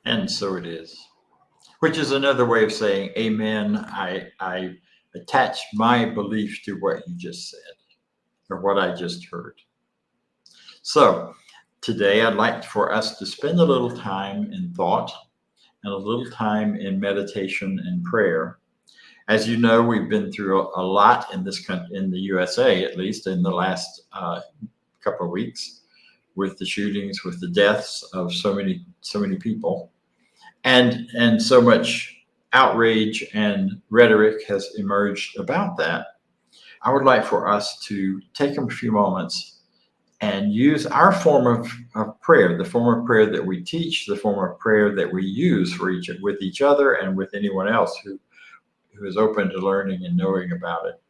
And so it is, which is another way of saying, amen. I attach my belief to what you just said or what I just heard. So today I'd like for us to spend a little time in thought and a little time in meditation and prayer. As you know, we've been through a lot in this country, in the USA, at least in the last couple of weeks, with the shootings, with the deaths of so many people, and so much outrage and rhetoric has emerged about that. I would like for us to take a few moments and use our form of prayer, the form of prayer that we teach, the form of prayer that we use with each other and with anyone else who is open to learning and knowing about it.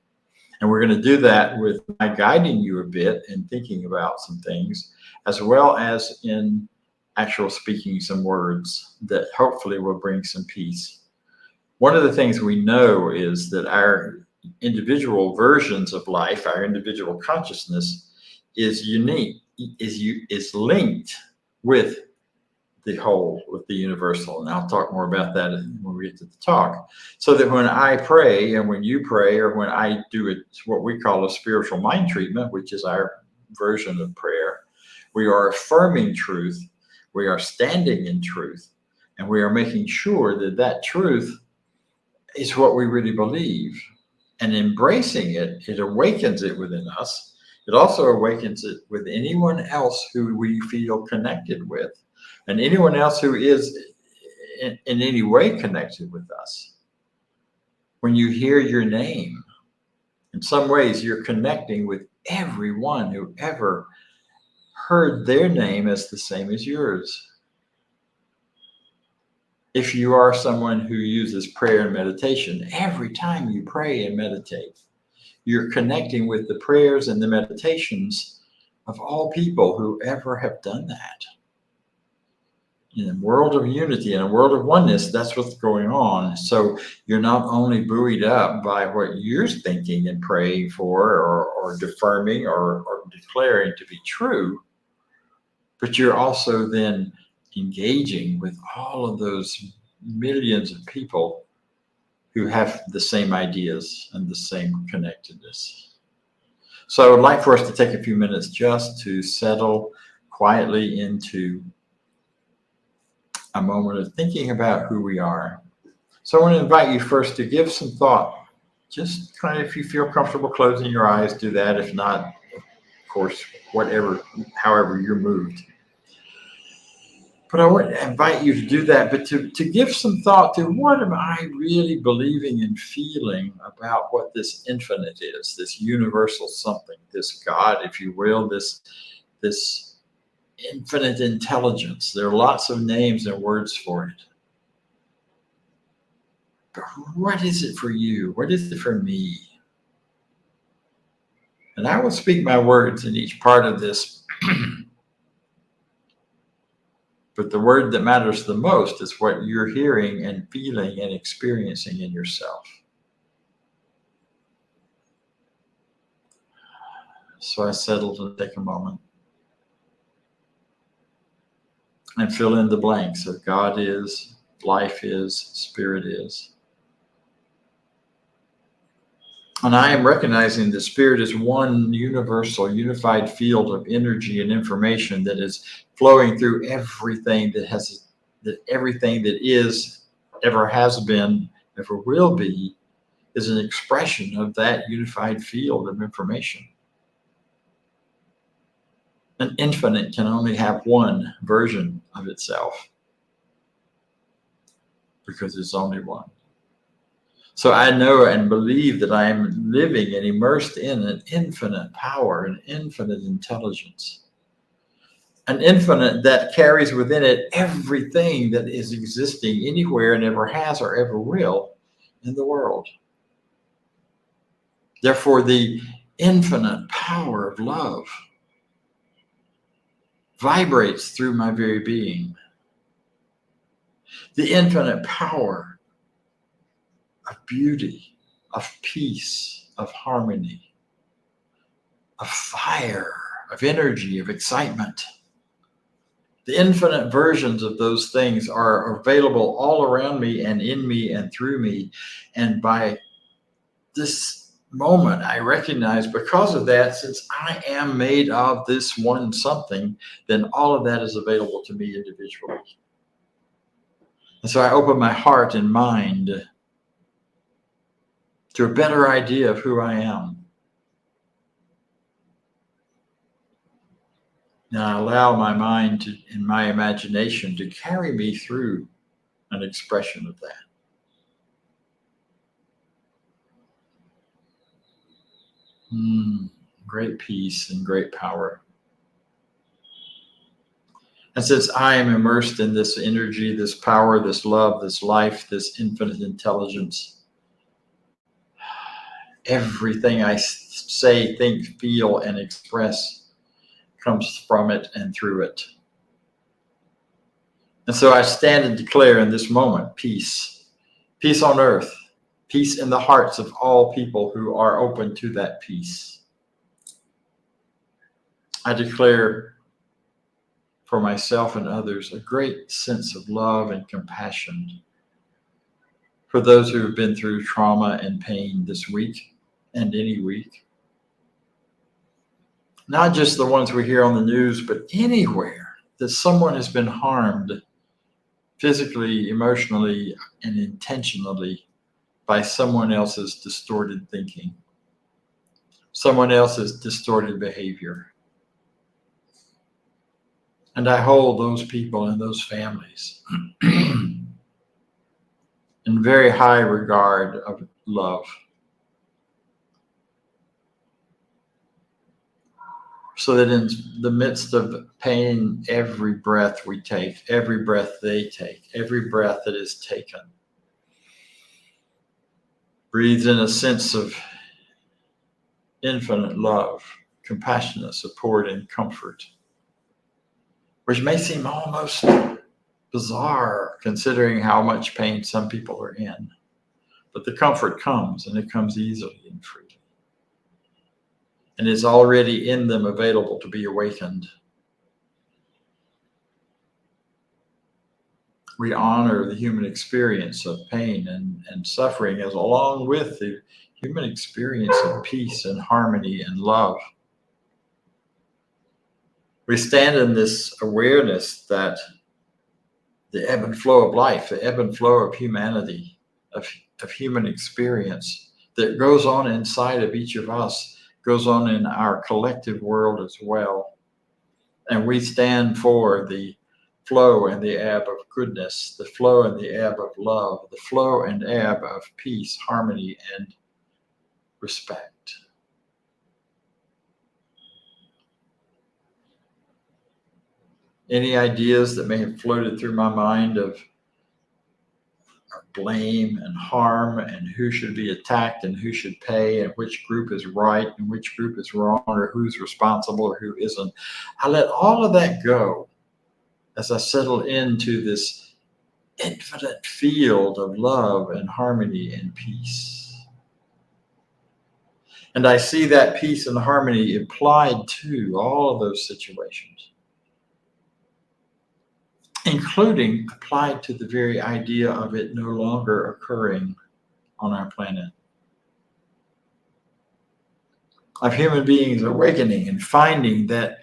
And we're going to do that with my guiding you a bit in thinking about some things, as well as in actual speaking some words that hopefully will bring some peace. One of the things we know is that our individual versions of life, our individual consciousness, is unique, is linked with the whole, with the universal. And I'll talk more about that when we get to the talk. So that when I pray and when you pray, or when I do it, what we call a spiritual mind treatment, which is our version of prayer, we are affirming truth, we are standing in truth, and we are making sure that that truth is what we really believe. And embracing it, it awakens it within us. It also awakens it with anyone else who we feel connected with, and anyone else who is in any way connected with us. When you hear your name, in some ways you're connecting with everyone who ever heard their name as the same as yours. If you are someone who uses prayer and meditation, every time you pray and meditate, you're connecting with the prayers and the meditations of all people who ever have done that. In a world of unity, in a world of oneness, that's what's going on. So you're not only buoyed up by what you're thinking and praying for, or affirming or declaring to be true, but you're also then engaging with all of those millions of people who have the same ideas and the same connectedness. So I would like for us to take a few minutes just to settle quietly into a moment of thinking about who we are. So I want to invite you first to give some thought. Just kind of, if you feel comfortable closing your eyes, do that. If not, of course, however you're moved. But I want to invite you to do that, but to give some thought to what am I really believing and feeling about what this infinite is, this universal something, this God, if you will, this infinite intelligence. There are lots of names and words for it. But what is it for you? What is it for me? And I will speak my words in each part of this. But the word that matters the most is what you're hearing and feeling and experiencing in yourself. So I settle to take a moment and fill in the blanks of God is, life is, spirit is. And I am recognizing that spirit is one universal, unified field of energy and information that is flowing through everything everything that is, ever has been, ever will be, is an expression of that unified field of information. An infinite can only have one version of itself because it's only one. So I know and believe that I am living and immersed in an infinite power, an infinite intelligence, an infinite that carries within it everything that is existing anywhere and ever has or ever will in the world. Therefore, the infinite power of love vibrates through my very being. The infinite power of beauty, of peace, of harmony, of fire, of energy, of excitement, The infinite versions of those things are available all around me and in me and through me. And by this moment, I recognize because of that, since I am made of this one something, then all of that is available to me individually. And so I open my heart and mind to a better idea of who I am. And I allow my mind to, and my imagination to carry me through an expression of that. Great peace and great power. And since I am immersed in this energy, this power, this love, this life, this infinite intelligence, everything I say, think, feel, and express comes from it and through it. And so I stand and declare in this moment peace. Peace on earth. Peace in the hearts of all people who are open to that peace. I declare for myself and others a great sense of love and compassion for those who have been through trauma and pain this week and any week. Not just the ones we hear on the news, but anywhere that someone has been harmed physically, emotionally, and intentionally by someone else's distorted thinking, someone else's distorted behavior. And I hold those people and those families in very high regard of love. So that in the midst of pain, every breath we take, every breath they take, every breath that is taken, breathes in a sense of infinite love, compassionate support, and comfort, which may seem almost bizarre considering how much pain some people are in. But the comfort comes, and it comes easily and freely. And is already in them available to be awakened. We honor the human experience of pain and suffering as along with the human experience of peace and harmony and love. We stand in this awareness that the ebb and flow of life, the ebb and flow of humanity, of human experience that goes on inside of each of us, goes on in our collective world as well. And we stand for the flow and the ebb of goodness, the flow and the ebb of love, the flow and ebb of peace, harmony, and respect. Any ideas that may have floated through my mind of blame and harm and who should be attacked and who should pay and which group is right and which group is wrong or who's responsible or who isn't, I let all of that go as I settle into this infinite field of love and harmony and peace. And I see that peace and harmony applied to all of those situations, including applied to the very idea of it no longer occurring on our planet. Of human beings awakening and finding that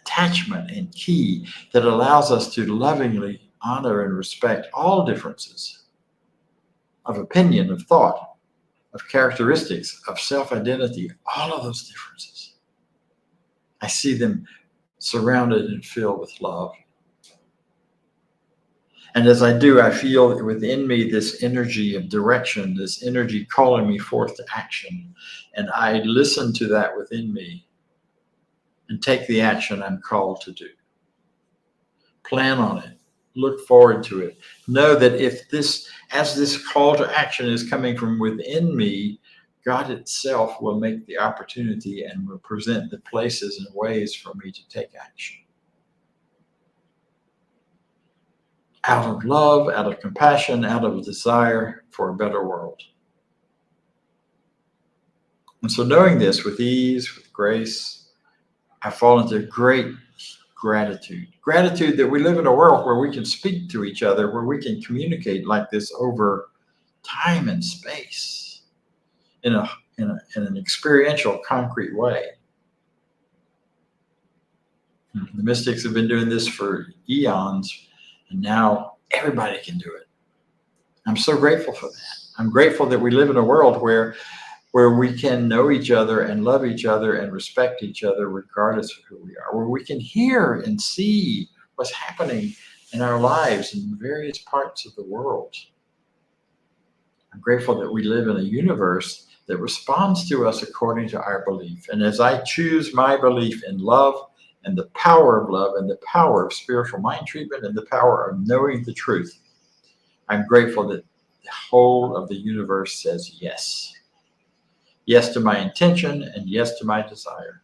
attachment and key that allows us to lovingly honor and respect all differences of opinion, of thought, of characteristics, of self-identity, all of those differences. I see them surrounded and filled with love. And as I do, I feel within me this energy of direction, this energy calling me forth to action. And I listen to that within me and take the action I'm called to do. Plan on it. Look forward to it. Know that as this call to action is coming from within me, God itself will make the opportunity and will present the places and ways for me to take action. Out of love, out of compassion, out of a desire for a better world. And so knowing this with ease, with grace, I fall into great gratitude. Gratitude that we live in a world where we can speak to each other, where we can communicate like this over time and space in an experiential, concrete way. The mystics have been doing this for eons, and now everybody can do it. I'm so grateful for that. I'm grateful that we live in a world where we can know each other and love each other and respect each other regardless of who we are, where we can hear and see what's happening in our lives in various parts of the world. I'm grateful that we live in a universe that responds to us according to our belief. And as I choose my belief in love and the power of love and the power of spiritual mind treatment and the power of knowing the truth, I'm grateful that the whole of the universe says yes. Yes to my intention and yes to my desire.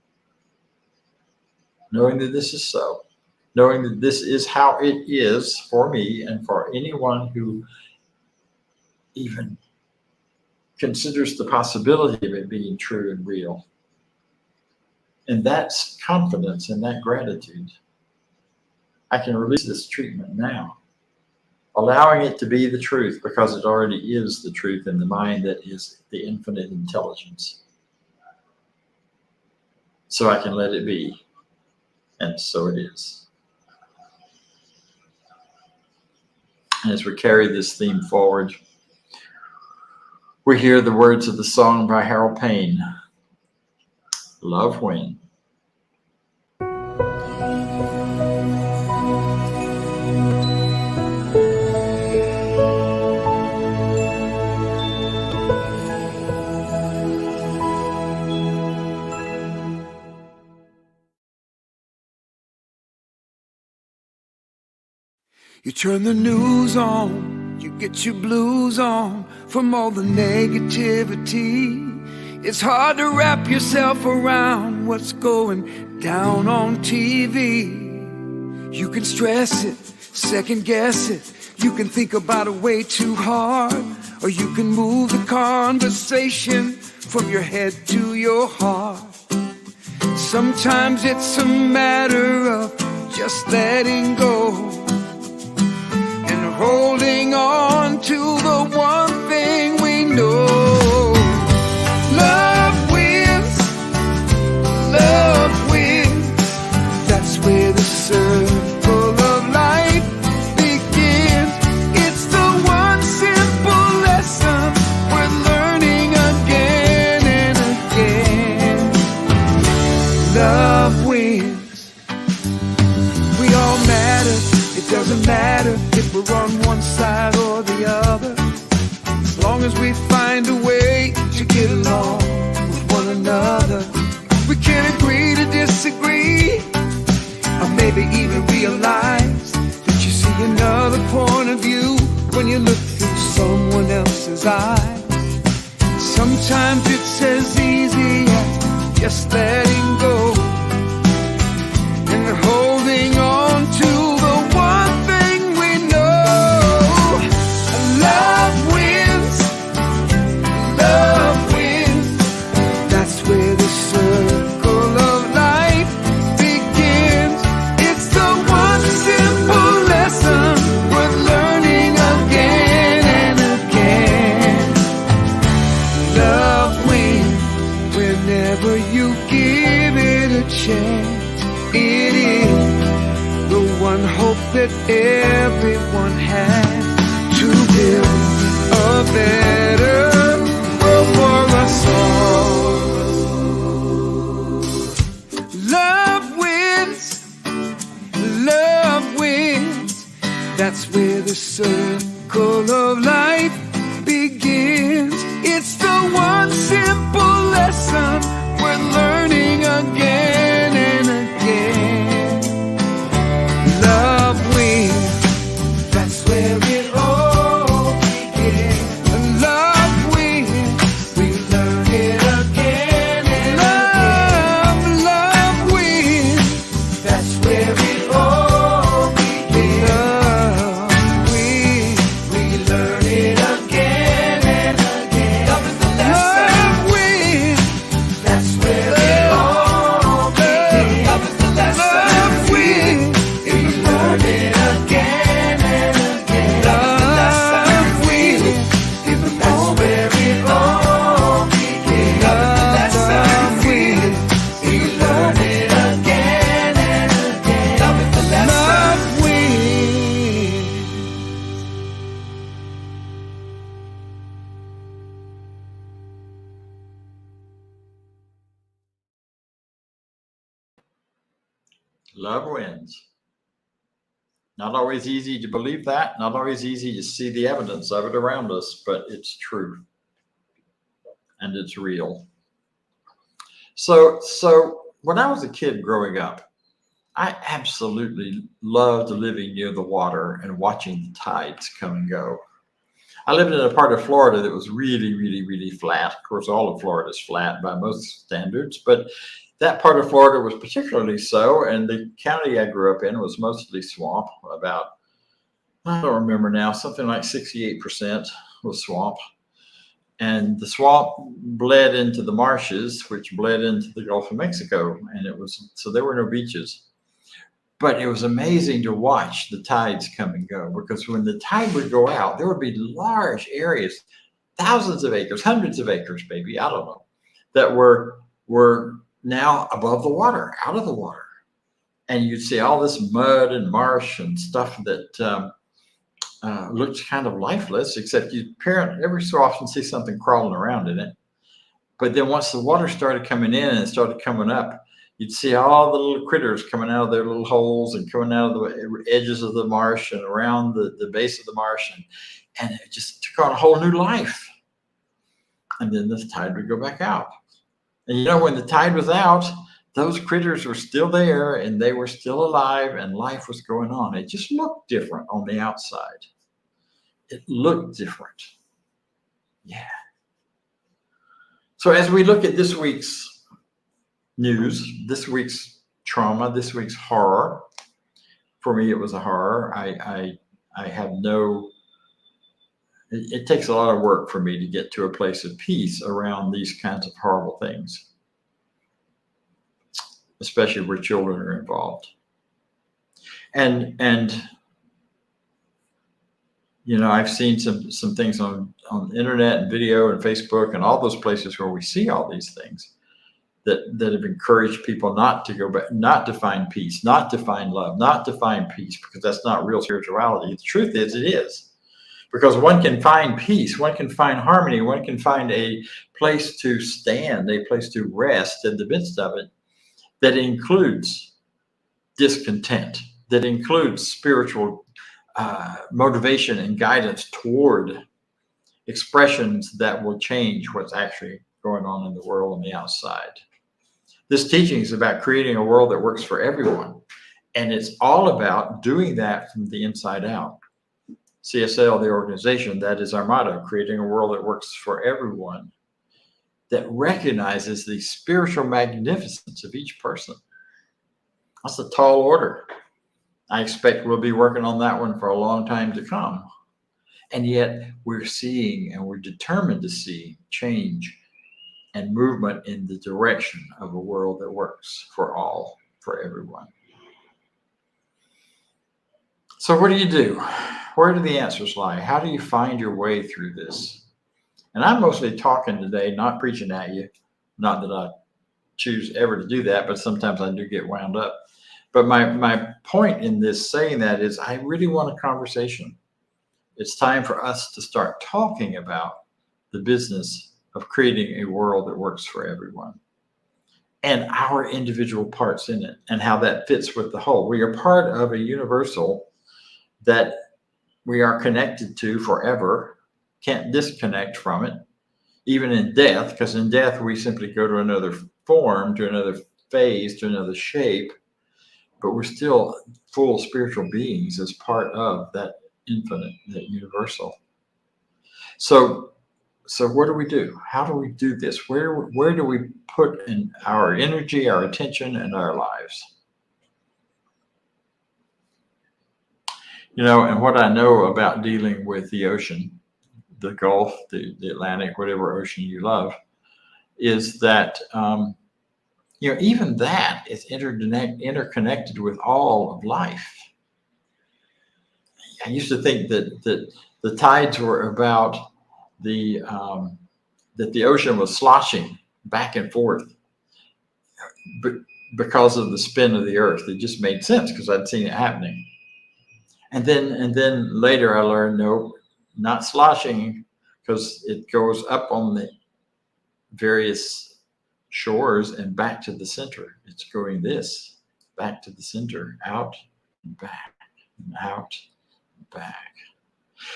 Knowing that this is so, knowing that this is how it is for me and for anyone who even considers the possibility of it being true and real. And that's confidence and that gratitude. I can release this treatment now, allowing it to be the truth because it already is the truth in the mind that is the infinite intelligence. So I can let it be, and so it is. And as we carry this theme forward, we hear the words of the song by Harold Payne, Love When. You turn the news on, you get your blues on from all the negativity. It's hard to wrap yourself around what's going down on TV. You can stress it, second guess it. You can think about it way too hard, or you can move the conversation from your head to your heart. Sometimes it's a matter of just letting go, holding on to the one thing we know. Love wins, love wins. That's where the circle of life begins. It's the one simple lesson worth learning again and again. Love wins. We all matter. It doesn't matter if we're on one side or the other, as long as we find a way to get along with one another. We can agree to disagree, or maybe even realize that you see another point of view when you look through someone else's eyes. Sometimes it's as easy as just letting go and holding on to one thing we know. Love wins, love wins. That's where the circle of life begins. It's the one simple lesson worth learning again and again. Love wins whenever you give it a chance. It is the one hope that everyone has to build a better world for us all. Love wins, love wins. That's where the circle of life begins. It's the one simple lesson worth learning again and again. Love wins, that's where it all begins. Love wins, we learn it again and again. Love wins, that's where it all begins. Love wins, we learn it again and again. Love is the lesson. Love wins, that's where it all begins. Love wins. Not always easy to believe that, not always easy to see the evidence of it around us, but it's true. And it's real. So when I was a kid growing up, I absolutely loved living near the water and watching the tides come and go. I lived in a part of Florida that was really, really, really flat. Of course, all of Florida is flat by most standards, but that part of Florida was particularly so. And the county I grew up in was mostly swamp. About, I don't remember now, something like 68% was swamp. And the swamp bled into the marshes, which bled into the Gulf of Mexico. And so there were no beaches. But it was amazing to watch the tides come and go, because when the tide would go out, there would be large areas, thousands of acres, hundreds of acres, maybe, I don't know, that were now above the water, out of the water. And you'd see all this mud and marsh and stuff that looked kind of lifeless, except you'd every so often see something crawling around in it. But then once the water started coming in and it started coming up, you'd see all the little critters coming out of their little holes and coming out of the edges of the marsh and around the base of the marsh. And it just took on a whole new life. And then the tide would go back out. And you know, when the tide was out, those critters were still there and they were still alive and life was going on. It just looked different on the outside. It looked different. Yeah. So as we look at this week's news, this week's trauma, this week's horror, for me it was a horror. I have no, it takes a lot of work for me to get to a place of peace around these kinds of horrible things, especially where children are involved. And you know, I've seen some things on the internet and video and Facebook and all those places where we see all these things that have encouraged people not to go back, not to find peace, not to find love, not to find peace, because that's not real spirituality. The truth is, it is. Because one can find peace, one can find harmony, one can find a place to stand, a place to rest in the midst of it that includes discontent, that includes spiritual motivation and guidance toward expressions that will change what's actually going on in the world on the outside. This teaching is about creating a world that works for everyone. And it's all about doing that from the inside out. CSL, the organization, that is our motto, creating a world that works for everyone, that recognizes the spiritual magnificence of each person. That's a tall order. I expect we'll be working on that one for a long time to come. And yet we're seeing, and we're determined to see, change and movement in the direction of a world that works for all, for everyone. So what do you do? Where do the answers lie? How do you find your way through this? And I'm mostly talking today, not preaching at you. Not that I choose ever to do that, but sometimes I do get wound up. But my point in this saying that is I really want a conversation. It's time for us to start talking about the business of creating a world that works for everyone and our individual parts in it and how that fits with the whole. We are part of a universal that we are connected to forever, can't disconnect from it, even in death, because in death we simply go to another form, to another phase, to another shape, but we're still full spiritual beings as part of that infinite, that universal. So what do we do? How do we do this? Where do we put in our energy, our attention, and our lives? You know, and what I know about dealing with the ocean, the Gulf, the Atlantic, whatever ocean you love, is that, you know, even that is interconnected with all of life. I used to think that the tides were about that the ocean was sloshing back and forth because of the spin of the earth. It just made sense because I'd seen it happening. And then later I learned, no, not sloshing, because it goes up on the various shores and back to the center. It's going this. back to the center, out and back, and out and back.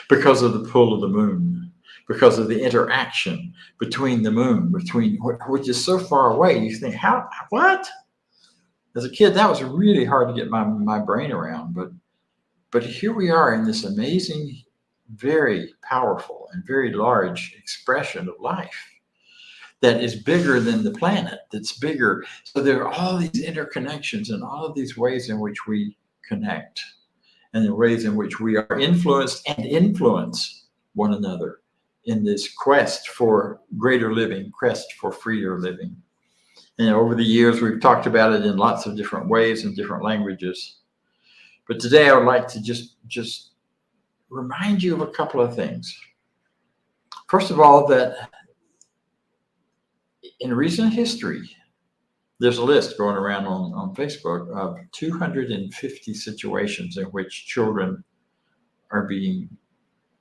Because of the pull of the moon, because of the interaction between the moon, which is so far away, you think, what? As a kid, that was really hard to get my brain around, but here we are in this amazing, very powerful and very large expression of life that is bigger than the planet, that's bigger. So there are all these interconnections and all of these ways in which we connect and the ways in which we are influenced and influence one another in this quest for greater living, quest for freer living. And over the years, we've talked about it in lots of different ways and different languages. But today I would like to just remind you of a couple of things. First of all, that in recent history, there's a list going around on Facebook of 250 situations in which children are being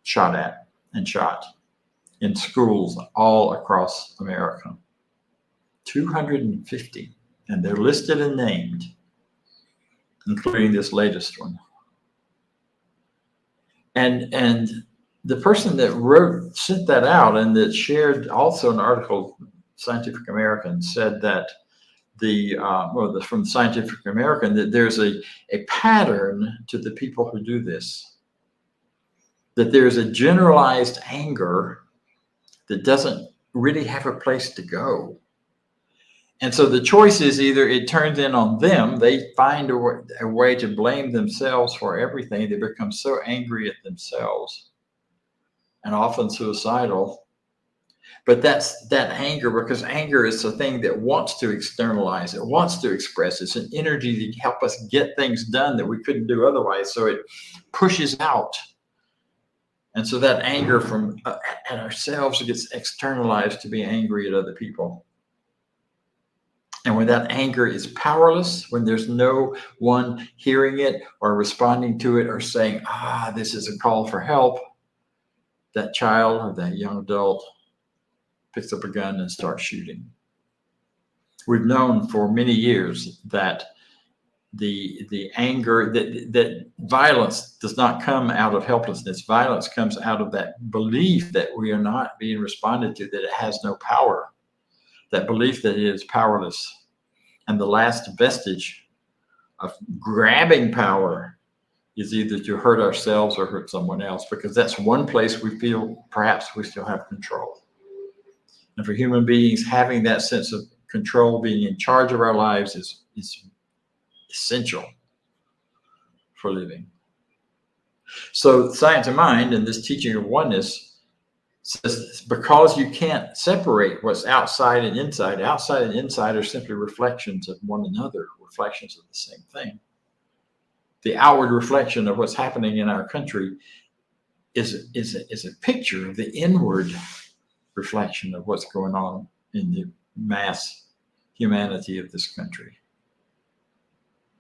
shot at and shot in schools all across America. 250, and they're listed and named, including this latest one. And the person that sent that out and that shared also an article, Scientific American, said that from Scientific American, that there's a pattern to the people who do this, that there's a generalized anger that doesn't really have a place to go. And so the choice is either it turns in on them, they find a way to blame themselves for everything, they become so angry at themselves and often suicidal. But that's that anger, because anger is a thing that wants to externalize, it wants to express. It's an energy to help us get things done that we couldn't do otherwise. So it pushes out. And so that anger from at ourselves gets externalized to be angry at other people. And when that anger is powerless, when there's no one hearing it or responding to it or saying, this is a call for help, that child or that young adult picks up a gun and starts shooting. We've known for many years that the anger, that violence does not come out of helplessness. Violence comes out of that belief that we are not being responded to, that it has no power, that belief that it is powerless. And the last vestige of grabbing power is either to hurt ourselves or hurt someone else, because that's one place we feel perhaps we still have control. And for human beings, having that sense of control, being in charge of our lives is essential for living. So Science of Mind and this teaching of oneness says, because you can't separate what's outside and inside are simply reflections of one another, reflections of the same thing. The outward reflection of what's happening in our country is a picture of the inward reflection of what's going on in the mass humanity of this country.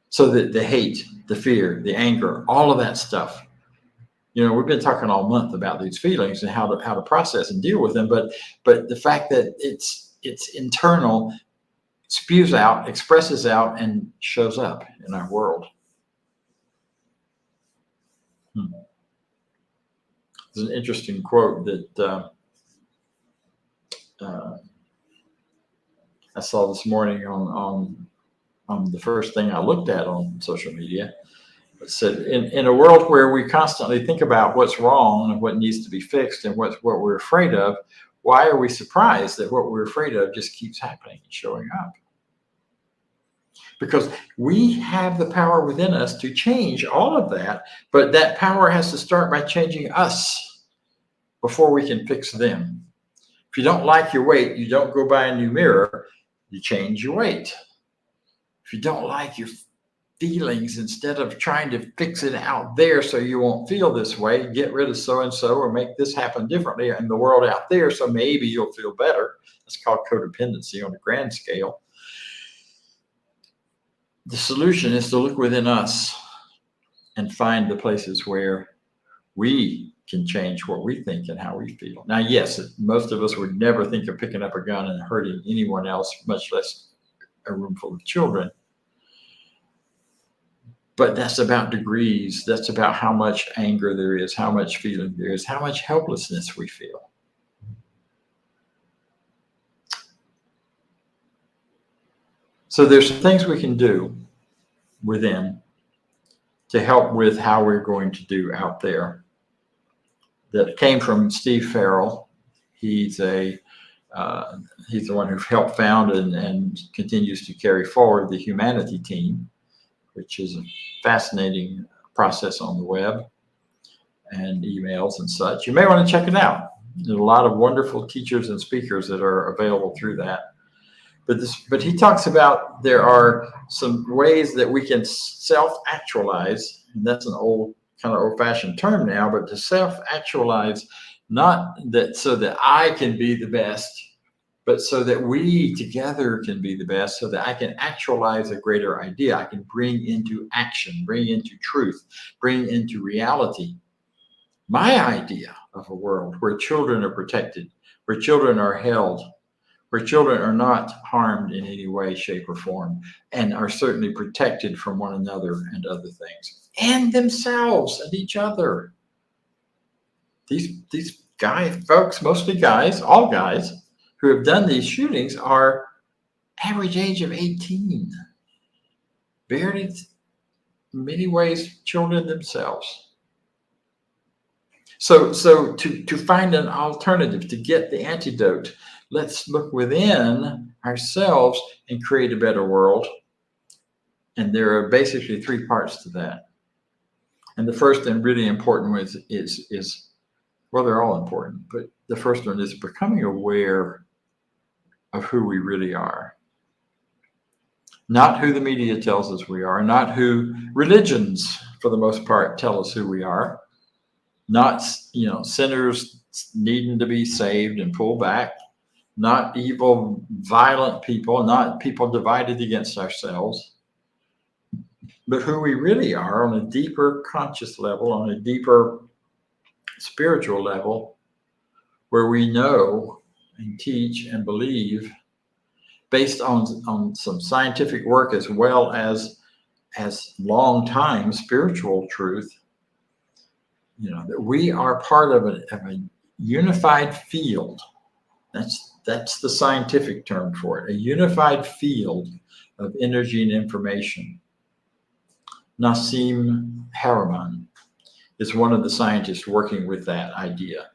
So that the hate, the fear, the anger, all of that stuff, we've been talking all month about these feelings and how to process and deal with them, but the fact that it's internal, spews out, expresses out, and shows up in our world. There's an interesting quote that I saw this morning on the first thing I looked at on social media. It said, in a world where we constantly think about what's wrong and what needs to be fixed and what we're afraid of, why are we surprised that what we're afraid of just keeps happening and showing up? Because we have the power within us to change all of that, but that power has to start by changing us before we can fix them. If you don't like your weight, you don't go buy a new mirror, you change your weight. If you don't like your feelings, instead of trying to fix it out there so you won't feel this way, get rid of so-and-so or make this happen differently in the world out there so maybe you'll feel better. That's called codependency on a grand scale. The solution is to look within us and find the places where we can change what we think and how we feel. Now, yes, most of us would never think of picking up a gun and hurting anyone else, much less a room full of children. But that's about degrees. That's about how much anger there is, how much feeling there is, how much helplessness we feel. So there's some things we can do within to help with how we're going to do out there. That came from Steve Farrell. He's the one who helped found and continues to carry forward the Humanity team, which is a fascinating process on the web and emails and such. You may want to check it out. There's a lot of wonderful teachers and speakers that are available through that. But he talks about there are some ways that we can self-actualize, and that's an kind of old-fashioned term now, but to self-actualize, not that so that I can be the best, but so that we together can be the best, so that I can actualize a greater idea. I can bring into action, bring into truth, bring into reality my idea of a world where children are protected, where children are held, where children are not harmed in any way, shape, or form, and are certainly protected from one another and other things, and themselves and each other. These guys, folks, mostly guys, all guys, who have done these shootings are average age of 18. Very, in many ways, children themselves. So to find an alternative, to get the antidote, let's look within ourselves and create a better world. And there are basically three parts to that. And the first and really important one is well, they're all important, but the first one is becoming aware of who we really are. Not who the media tells us we are, not who religions, for the most part, tell us who we are. Not, sinners needing to be saved and pulled back. Not evil, violent people, not people divided against ourselves, but who we really are on a deeper conscious level, on a deeper spiritual level, where we know and teach and believe, based on some scientific work as well as long time spiritual truth, that we are part of a unified field. That's the scientific term for it, a unified field of energy and information. Nassim Haramein is one of the scientists working with that idea.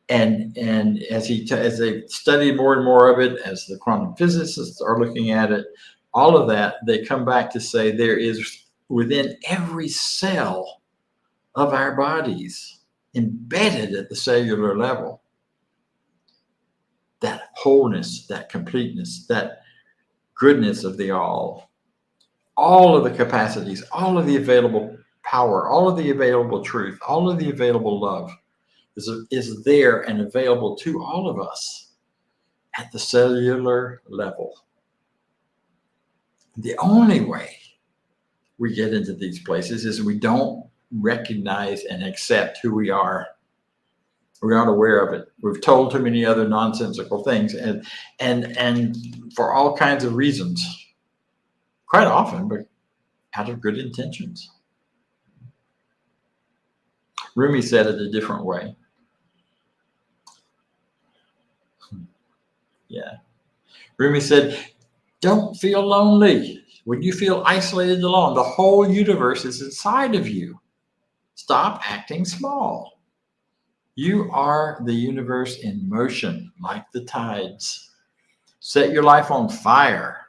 And as they study more and more of it, as the quantum physicists are looking at it, all of that, they come back to say there is within every cell of our bodies, embedded at the cellular level, that wholeness, that completeness, that goodness of the all of the capacities, all of the available power, all of the available truth, all of the available love is there and available to all of us at the cellular level. The only way we get into these places is we don't recognize and accept who we are. We aren't aware of it. We've told too many other nonsensical things, and for all kinds of reasons, quite often, but out of good intentions. Rumi said it a different way. Yeah. Rumi said, don't feel lonely. When you feel isolated and alone, the whole universe is inside of you. Stop acting small. You are the universe in motion, like the tides. Set your life on fire.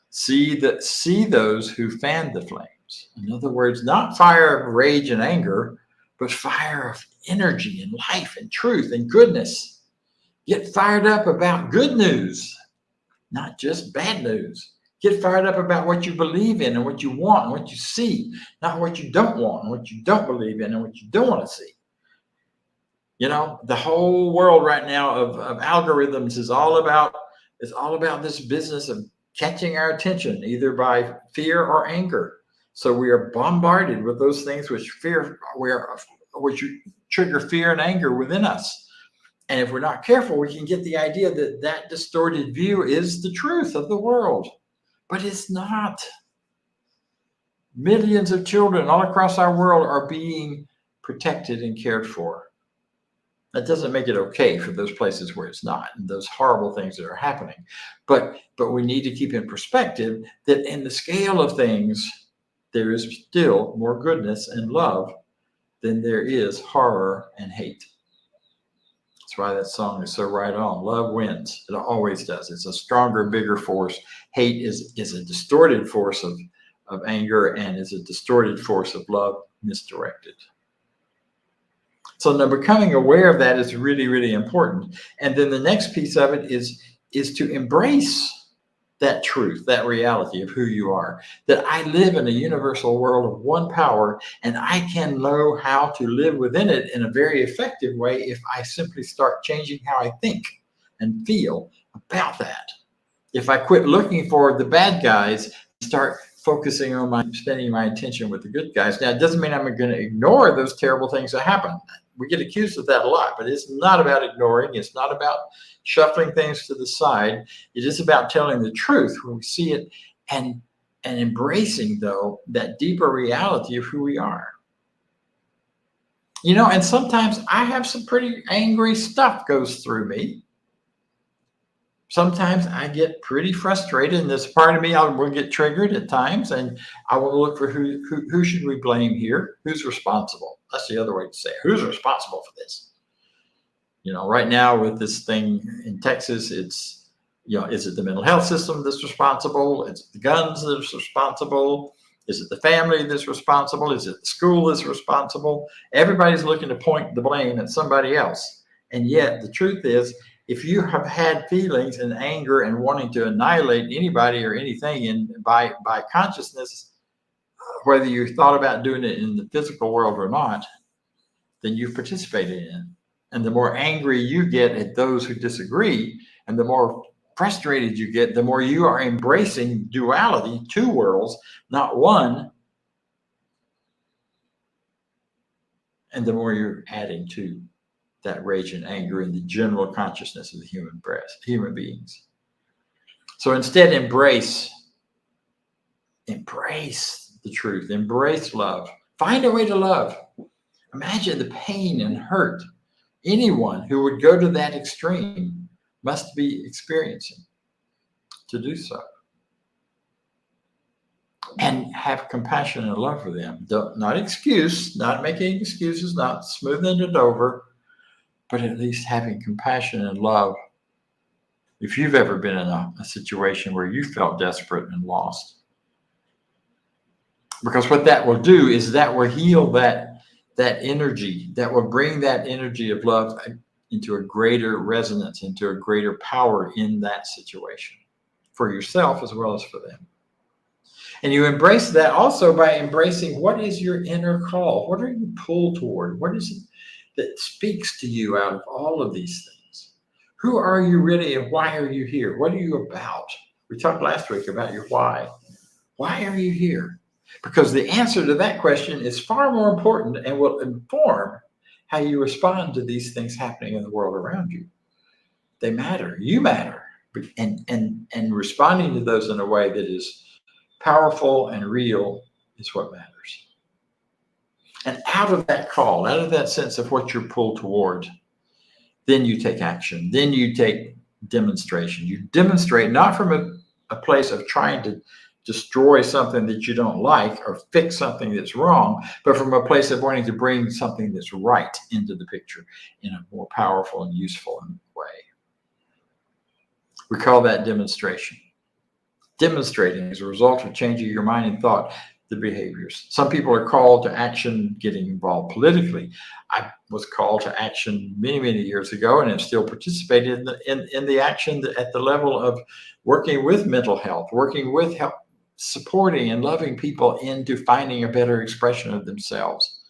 See those who fan the flames. In other words, not fire of rage and anger, but fire of energy and life and truth and goodness. Get fired up about good news, not just bad news. Get fired up about what you believe in and what you want and what you see, not what you don't want and what you don't believe in and what you don't want to see. The whole world right now of algorithms is all about this business of catching our attention, either by fear or anger. So we are bombarded with those things which trigger fear and anger within us. And if we're not careful, we can get the idea that distorted view is the truth of the world. But it's not. Millions of children all across our world are being protected and cared for. That doesn't make it okay for those places where it's not, and those horrible things that are happening. But we need to keep in perspective that in the scale of things, there is still more goodness and love than there is horror and hate. That's why that song is so right on. Love wins. It always does. It's a stronger, bigger force. Hate is a distorted force of anger, and is a distorted force of love misdirected. So now becoming aware of that is really, really important. And then the next piece of it is to embrace that truth, that reality of who you are, that I live in a universal world of one power, and I can know how to live within it in a very effective way if I simply start changing how I think and feel about that. If I quit looking for the bad guys and start focusing on spending my attention with the good guys. Now, it doesn't mean I'm going to ignore those terrible things that happen. We get accused of that a lot, but it's not about ignoring. It's not about shuffling things to the side. It is about telling the truth when we see it, and embracing, though, that deeper reality of who we are. You know, and sometimes I have some pretty angry stuff goes through me. Sometimes I get pretty frustrated, and this part of me will get triggered at times, and I will look for who should we blame here? Who's responsible? That's the other way to say it. Who's responsible for this? You know, right now with this thing in Texas, it's, you know, is it the mental health system that's responsible? Is it the guns that's responsible? Is it the family that's responsible? Is it the school that's responsible? Everybody's looking to point the blame at somebody else. And yet the truth is, if you have had feelings and anger and wanting to annihilate anybody or anything, and by consciousness, whether you thought about doing it in the physical world or not, then you've participated in it. And the more angry you get at those who disagree, and the more frustrated you get, the more you are embracing duality, two worlds, not one, and the more you're adding to that rage and anger in the general consciousness of the human beings. So instead, embrace the truth, embrace love, find a way to love. Imagine the pain and hurt anyone who would go to that extreme must be experiencing to do so. And have compassion and love for them. Not making excuses, not smoothing it over, but at least having compassion and love. If you've ever been in a situation where you felt desperate and lost. Because what that will do is that will heal that energy, that will bring that energy of love into a greater resonance, into a greater power in that situation, for yourself as well as for them. And you embrace that also by embracing what is your inner call? What are you pulled toward? What is it that speaks to you out of all of these things? Who are you really, and why are you here? What are you about? We talked last week about your why. Why are you here? Because the answer to that question is far more important and will inform how you respond to these things happening in the world around you. They matter. You matter. And responding to those in a way that is powerful and real is what matters. And out of that call, out of that sense of what you're pulled toward, then you take action. Then you take demonstration. You demonstrate not from a place of trying to destroy something that you don't like or fix something that's wrong, but from a place of wanting to bring something that's right into the picture in a more powerful and useful way. We call that demonstration. Demonstrating as a result of changing your mind and thought, the behaviors. Some people are called to action, getting involved politically. I was called to action many, many years ago, and have still participated in the action at the level of working with mental health, working with help, supporting and loving people into finding a better expression of themselves.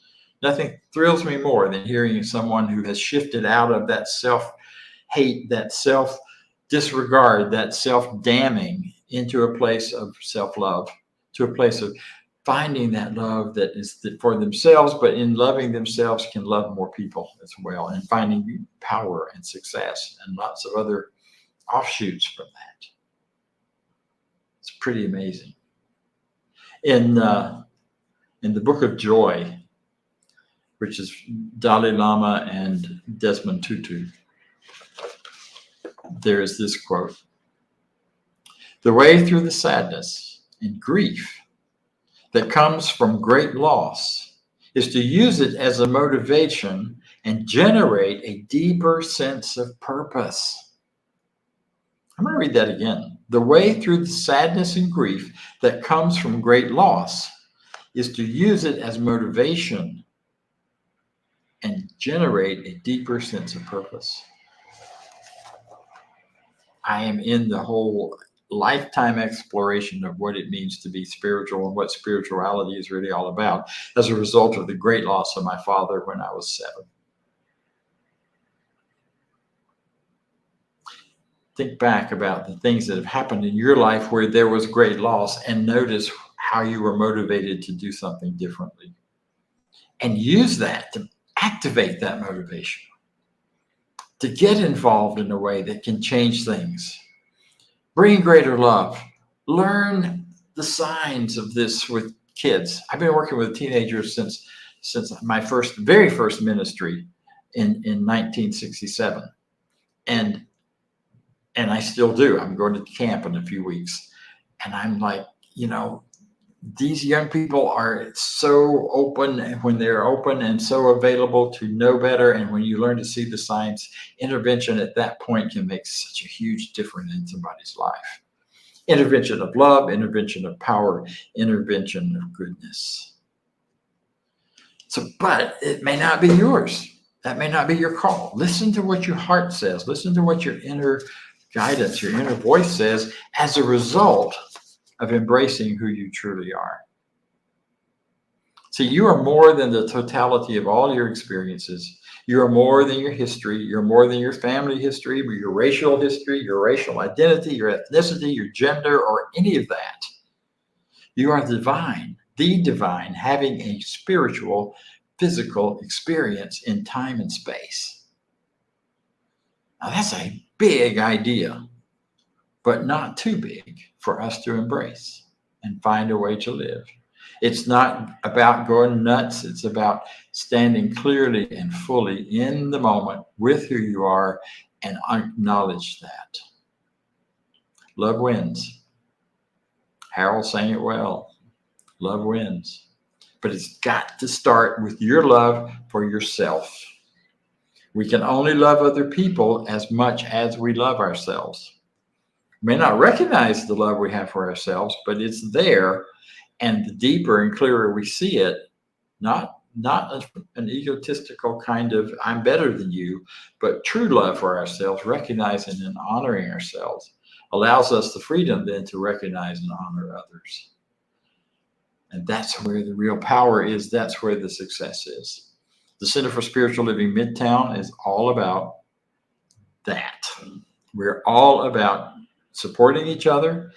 Nothing thrills me more than hearing someone who has shifted out of that self-hate, that self-disregard, that self-damning into a place of self-love, to a place of finding that love that is for themselves, but in loving themselves can love more people as well, and finding power and success and lots of other offshoots from that. It's pretty amazing. In In the Book of Joy, which is Dalai Lama and Desmond Tutu, there is this quote: "The way through the sadness and grief that comes from great loss is to use it as a motivation and generate a deeper sense of purpose." I'm going to read that again. The way through the sadness and grief that comes from great loss is to use it as motivation and generate a deeper sense of purpose. I am in the whole lifetime exploration of what it means to be spiritual and what spirituality is really all about as a result of the great loss of my father when I was 7. Think back about the things that have happened in your life where there was great loss and notice how you were motivated to do something differently. And use that to activate that motivation, to get involved in a way that can change things. Bring greater love. Learn the signs of this with kids. I've been working with teenagers since my very first ministry in 1967. And I still do. I'm going to camp in a few weeks. And I'm like, these young people are so open, and when they're open and so available to know better, and when you learn to see the signs, intervention at that point can make such a huge difference in somebody's life. Intervention of love, intervention of power, intervention of goodness. But it may not be yours. That may not be your call. Listen to what your heart says. Listen to what your inner guidance, your inner voice says as a result of embracing who you truly are. See, you are more than the totality of all your experiences. You are more than your history. You're more than your family history, your racial history, your racial identity, your ethnicity, your gender, or any of that. You are divine, the divine, having a spiritual, physical experience in time and space. Now, that's a big idea, but not too big for us to embrace and find a way to live. It's not about going nuts. It's about standing clearly and fully in the moment with who you are and acknowledge that. Love wins. Harold sang it well. Love wins. But it's got to start with your love for yourself. We can only love other people as much as we love ourselves. We may not recognize the love we have for ourselves, but it's there. And the deeper and clearer we see it, not an egotistical kind of I'm better than you, but true love for ourselves, recognizing and honoring ourselves, allows us the freedom then to recognize and honor others. And that's where the real power is. That's where the success is. The Center for Spiritual Living Midtown is all about that. We're all about supporting each other,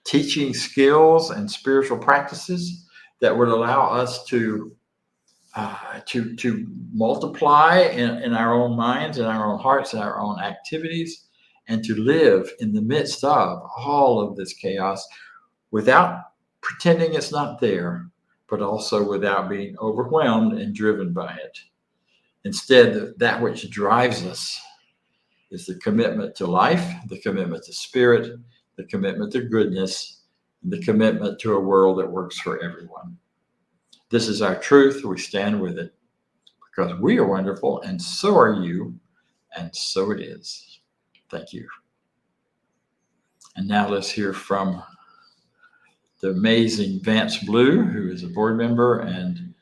teaching skills and spiritual practices that would allow us to multiply in our own minds, in our own hearts, in our own activities, and to live in the midst of all of this chaos without pretending it's not there, but also without being overwhelmed and driven by it. Instead, that which drives us is the commitment to life, the commitment to spirit, the commitment to goodness, and the commitment to a world that works for everyone. This is our truth. We stand with it because we are wonderful, and so are you, and so it is. Thank you. And now let's hear from the amazing Vance Blue, who is a board member and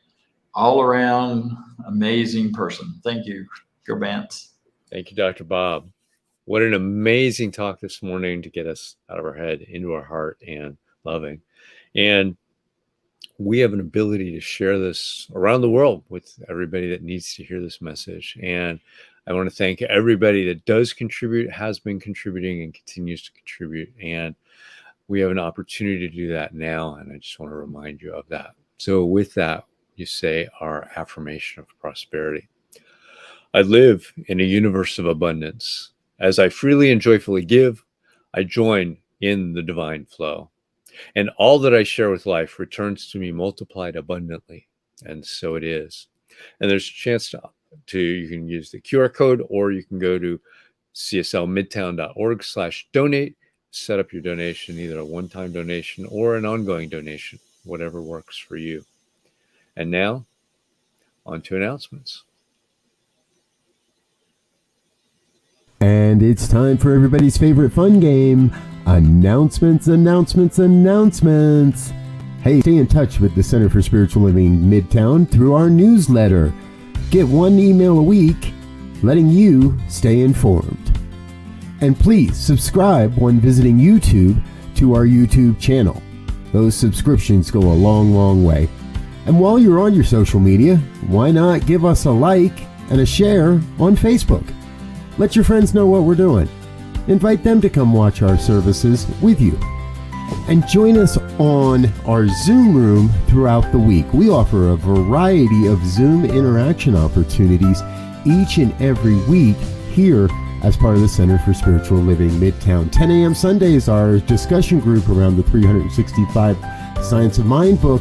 all-around amazing person. Thank you. Go Vance. Thank you, Dr. Bob. What an amazing talk this morning to get us out of our head, into our heart, and loving. And we have an ability to share this around the world with everybody that needs to hear this message. And I want to thank everybody that does contribute, has been contributing, and continues to contribute. And we have an opportunity to do that now. And I just want to remind you of that. So with that, you say our affirmation of prosperity. I live in a universe of abundance. As I freely and joyfully give, I join in the divine flow. And all that I share with life returns to me multiplied abundantly. And so it is. And there's a chance you can use the QR code, or you can go to cslmidtown.org/donate, set up your donation, either a one-time donation or an ongoing donation, whatever works for you. And now, on to announcements. And it's time for everybody's favorite fun game, announcements. Hey, stay in touch with the Center for Spiritual Living Midtown through our newsletter. Get one email a week, letting you stay informed. And please subscribe when visiting YouTube to our YouTube channel. Those subscriptions go a long, long way. And while you're on your social media, why not give us a like and a share on Facebook? Let your friends know what we're doing. Invite them to come watch our services with you. And join us on our Zoom room throughout the week. We offer a variety of Zoom interaction opportunities each and every week here as part of the Center for Spiritual Living Midtown. 10 a.m. Sundays, our discussion group around the 365 Science of Mind book.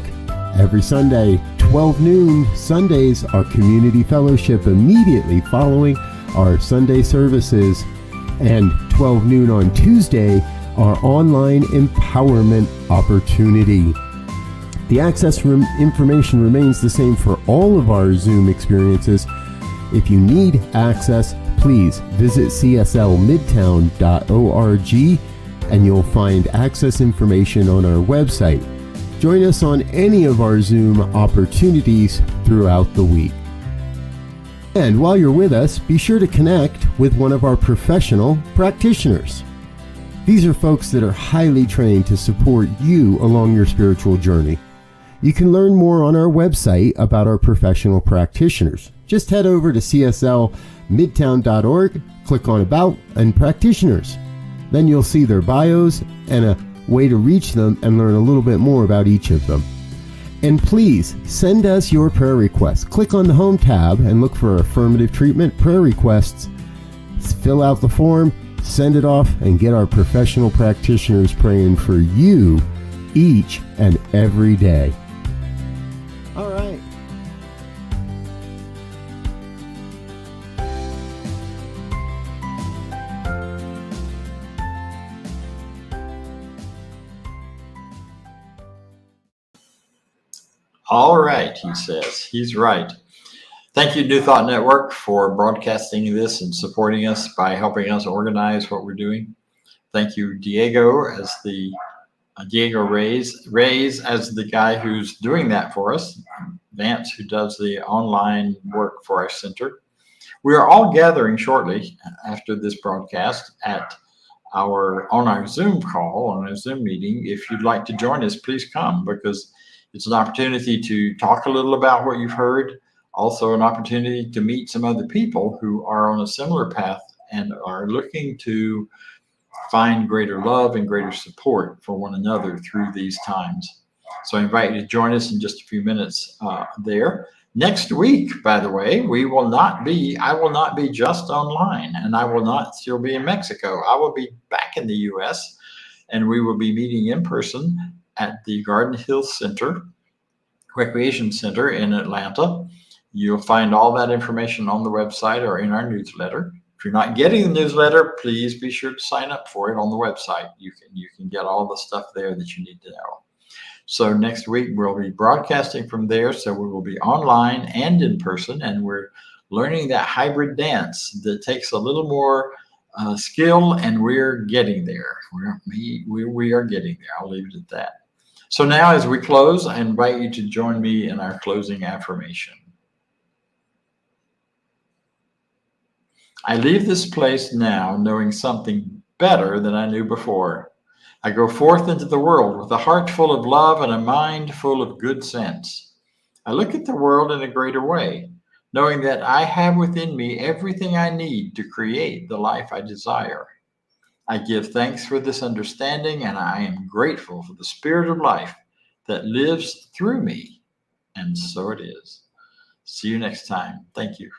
Every Sunday, 12 noon Sundays, our community fellowship immediately following our Sunday services, and 12 noon on Tuesday, our online empowerment opportunity. The access information remains the same for all of our Zoom experiences. If you need access, please visit cslmidtown.org and you'll find access information on our website. Join us on any of our Zoom opportunities throughout the week. And while you're with us, be sure to connect with one of our professional practitioners. These are folks that are highly trained to support you along your spiritual journey. You can learn more on our website about our professional practitioners. Just head over to cslmidtown.org, click on About and Practitioners. Then you'll see their bios and a way to reach them and learn a little bit more about each of them. And please send us your prayer requests. Click on the Home tab and look for Affirmative Treatment Prayer Requests. Fill out the form, send it off, and get our professional practitioners praying for you each and every day. All right. All right, he says. He's right. Thank you, New Thought Network, for broadcasting this and supporting us by helping us organize what we're doing. Thank you, Diego Reyes as the guy who's doing that for us. Vance, who does the online work for our center. We are all gathering shortly after this broadcast on our Zoom call, on our Zoom meeting. If you'd like to join us, please come, because it's an opportunity to talk a little about what you've heard, also an opportunity to meet some other people who are on a similar path and are looking to find greater love and greater support for one another through these times. So I invite you to join us in just a few minutes there. Next week, by the way, I will not be just online, and I will not still be in Mexico. I will be back in the U.S., and we will be meeting in person at the Garden Hill Recreation Center in Atlanta. You'll find all that information on the website or in our newsletter. If you're not getting the newsletter, please be sure to sign up for it on the website. You can get all the stuff there that you need to know. So next week we'll be broadcasting from there. So we will be online and in person, and we're learning that hybrid dance that takes a little more skill, and we're getting there. We are getting there. I'll leave it at that. So now, as we close, I invite you to join me in our closing affirmation. I leave this place now knowing something better than I knew before. I go forth into the world with a heart full of love and a mind full of good sense. I look at the world in a greater way, knowing that I have within me everything I need to create the life I desire. I give thanks for this understanding, and I am grateful for the spirit of life that lives through me. And so it is. See you next time. Thank you.